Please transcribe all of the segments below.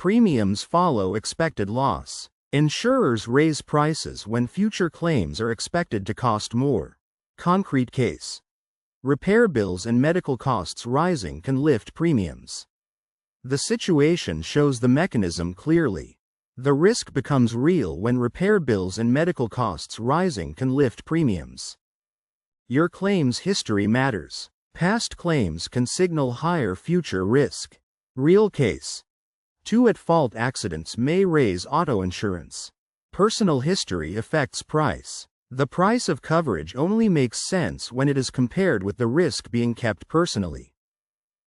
Premiums follow expected loss. Insurers raise prices when future claims are expected to cost more. Concrete case. Repair bills and medical costs rising can lift premiums. The situation shows the mechanism clearly. The risk becomes real when repair bills and medical costs rising can lift premiums. Your claims history matters. Past claims can signal higher future risk. Real case. 2 at-fault accidents may raise auto insurance. Personal history affects price. The price of coverage only makes sense when it is compared with the risk being kept personally.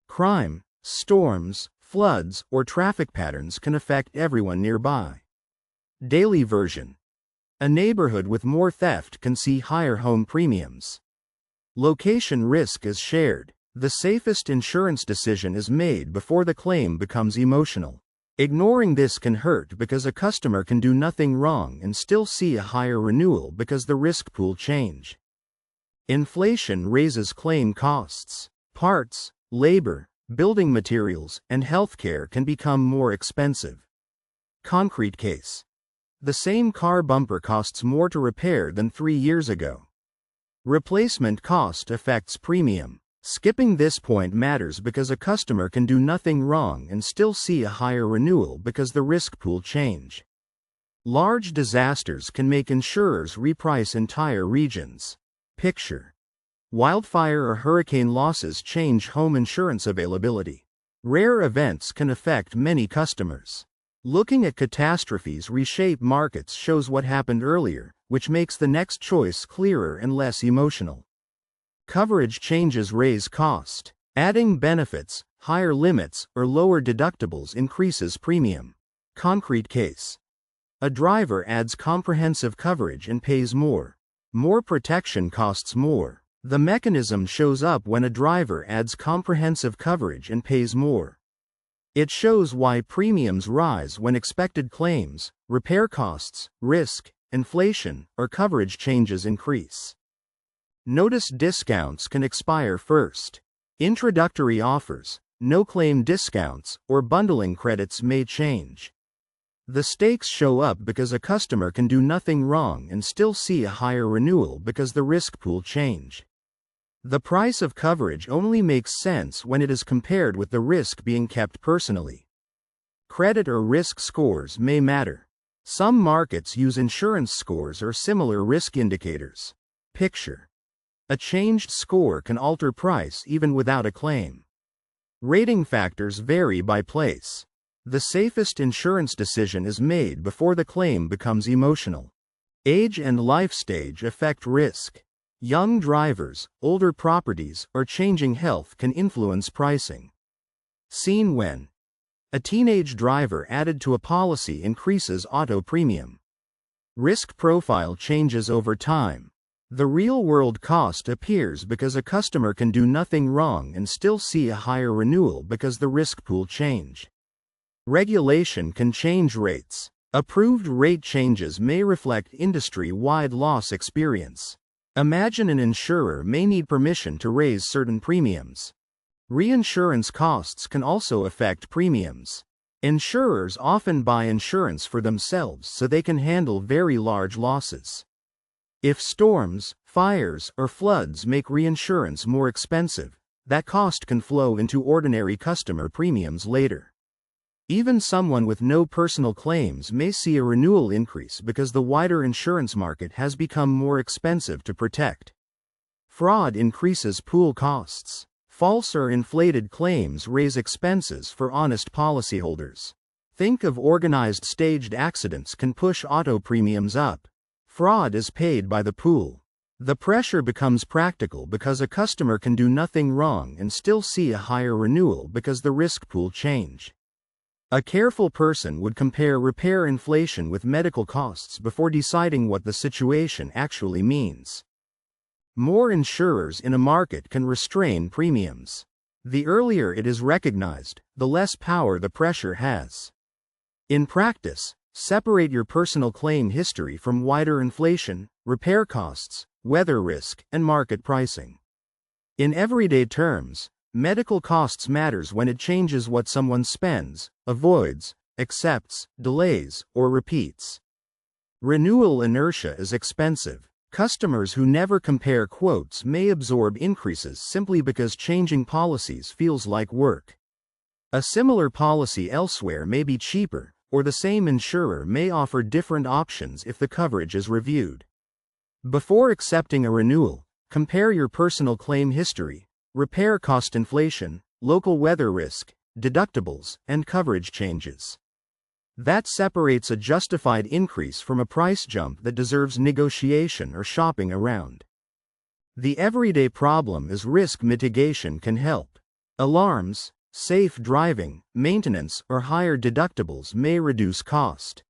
Crime, storms, floods, or traffic patterns can affect everyone nearby. Daily version. A neighborhood with more theft can see higher home premiums. Location risk is shared. The safest insurance decision is made before the claim becomes emotional. Ignoring this can hurt because a customer can do nothing wrong and still see a higher renewal because the risk pool change. Inflation raises claim costs. Parts, labor, building materials, and healthcare can become more expensive. Concrete case. The same car bumper costs more to repair than 3 years ago. Replacement cost affects premium. Skipping this point matters because a customer can do nothing wrong and still see a higher renewal because the risk pool change. Large disasters can make insurers reprice entire regions. Picture. Wildfire or hurricane losses change home insurance availability. Rare events can affect many customers. Looking at catastrophes reshape markets shows what happened earlier, which makes the next choice clearer and less emotional. Coverage changes raise cost. Adding benefits, higher limits, or lower deductibles increases premium. Concrete case. A driver adds comprehensive coverage and pays more. More protection costs more. The mechanism shows up when a driver adds comprehensive coverage and pays more. It shows why premiums rise when expected claims, repair costs, risk, inflation, or coverage changes increase. Notice discounts can expire first. Introductory offers, no-claim discounts, or bundling credits may change. The stakes show up because a customer can do nothing wrong and still see a higher renewal because the risk pool change. The price of coverage only makes sense when it is compared with the risk being kept personally. Credit or risk scores may matter. Some markets use insurance scores or similar risk indicators. Picture. A changed score can alter price even without a claim. Rating factors vary by place. The safest insurance decision is made before the claim becomes emotional. Age and life stage affect risk. Young drivers, older properties, or changing health can influence pricing. Seen when a teenage driver added to a policy increases auto premium. Risk profile changes over time. The real-world cost appears because a customer can do nothing wrong and still see a higher renewal because the risk pool change. Regulation can change rates. Approved rate changes may reflect industry-wide loss experience. Imagine an insurer may need permission to raise certain premiums. Reinsurance costs can also affect premiums. Insurers often buy insurance for themselves so they can handle very large losses. If storms, fires, or floods make reinsurance more expensive, that cost can flow into ordinary customer premiums later. Even someone with no personal claims may see a renewal increase because the wider insurance market has become more expensive to protect. Fraud increases pool costs. False or inflated claims raise expenses for honest policyholders. Think of organized staged accidents can push auto premiums up. Fraud is paid by the pool. The pressure becomes practical because a customer can do nothing wrong and still see a higher renewal because the risk pool change. A careful person would compare repair inflation with medical costs before deciding what the situation actually means. More insurers in a market can restrain premiums. The earlier it is recognized, the less power the pressure has. In practice, separate your personal claim history from wider inflation, repair costs, weather risk, and market pricing. In everyday terms, medical costs matters when it changes what someone spends, avoids, accepts, delays, or repeats. Renewal inertia is expensive. Customers who never compare quotes may absorb increases simply because changing policies feels like work. A similar policy elsewhere may be cheaper, or the same insurer may offer different options if the coverage is reviewed. Before accepting a renewal, compare your personal claim history, repair cost inflation, local weather risk, deductibles, and coverage changes. That separates a justified increase from a price jump that deserves negotiation or shopping around. The everyday problem is risk mitigation can help. Alarms, safe driving, maintenance, or higher deductibles may reduce cost.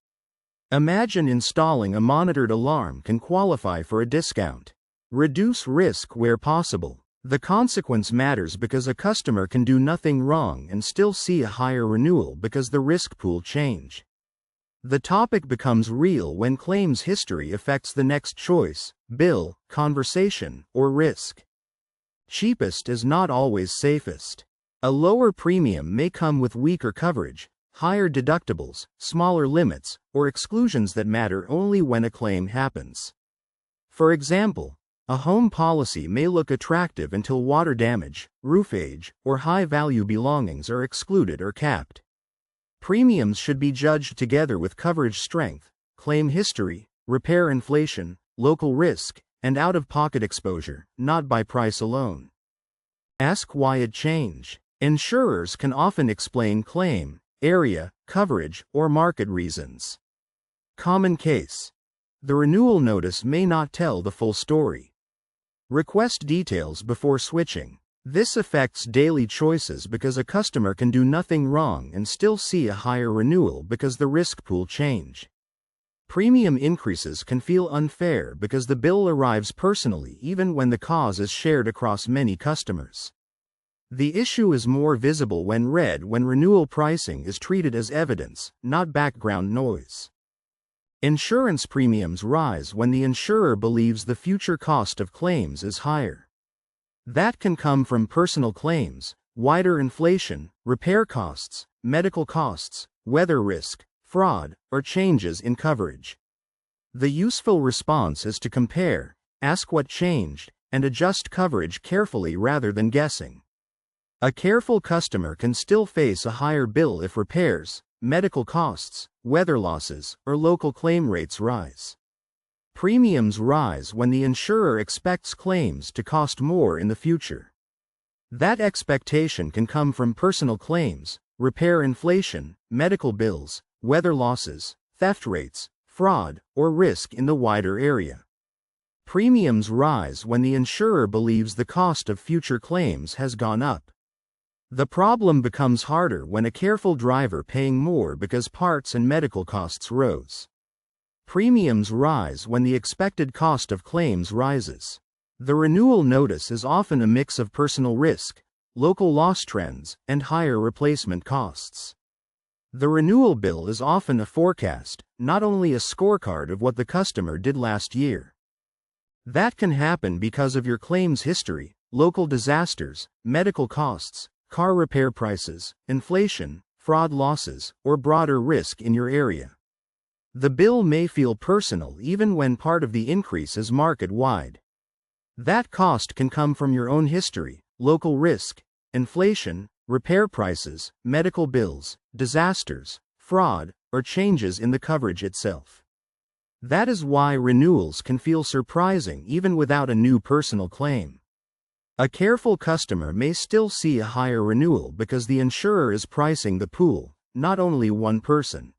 Imagine installing a monitored alarm can qualify for a discount. Reduce risk where possible. The consequence matters because a customer can do nothing wrong and still see a higher renewal because the risk pool change. The topic becomes real when claims history affects the next choice, bill, conversation, or risk. Cheapest is not always safest. A lower premium may come with weaker coverage, higher deductibles, smaller limits, or exclusions that matter only when a claim happens. For example, a home policy may look attractive until water damage, roof age, or high-value belongings are excluded or capped. Premiums should be judged together with coverage strength, claim history, repair inflation, local risk, and out-of-pocket exposure, not by price alone. Ask why it changed. Insurers can often explain claim, area, coverage, or market reasons. Common case. The renewal notice may not tell the full story. Request details before switching. This affects daily choices because a customer can do nothing wrong and still see a higher renewal because the risk pool change. Premium increases can feel unfair because the bill arrives personally even when the cause is shared across many customers. The issue is more visible when read when renewal pricing is treated as evidence, not background noise. Insurance premiums rise when the insurer believes the future cost of claims is higher. That can come from personal claims, wider inflation, repair costs, medical costs, weather risk, fraud, or changes in coverage. The useful response is to compare, ask what changed, and adjust coverage carefully rather than guessing. A careful customer can still face a higher bill if repairs, medical costs, weather losses, or local claim rates rise. Premiums rise when the insurer expects claims to cost more in the future. That expectation can come from personal claims, repair inflation, medical bills, weather losses, theft rates, fraud, or risk in the wider area. Premiums rise when the insurer believes the cost of future claims has gone up. The problem becomes harder when a careful driver paying more because parts and medical costs rose. Premiums rise when the expected cost of claims rises. The renewal notice is often a mix of personal risk, local loss trends, and higher replacement costs. The renewal bill is often a forecast, not only a scorecard of what the customer did last year. That can happen because of your claims history, local disasters, medical costs, car repair prices, inflation, fraud losses, or broader risk in your area. The bill may feel personal even when part of the increase is market-wide. That cost can come from your own history, local risk, inflation, repair prices, medical bills, disasters, fraud, or changes in the coverage itself. That is why renewals can feel surprising even without a new personal claim. A careful customer may still see a higher renewal because the insurer is pricing the pool, not only one person.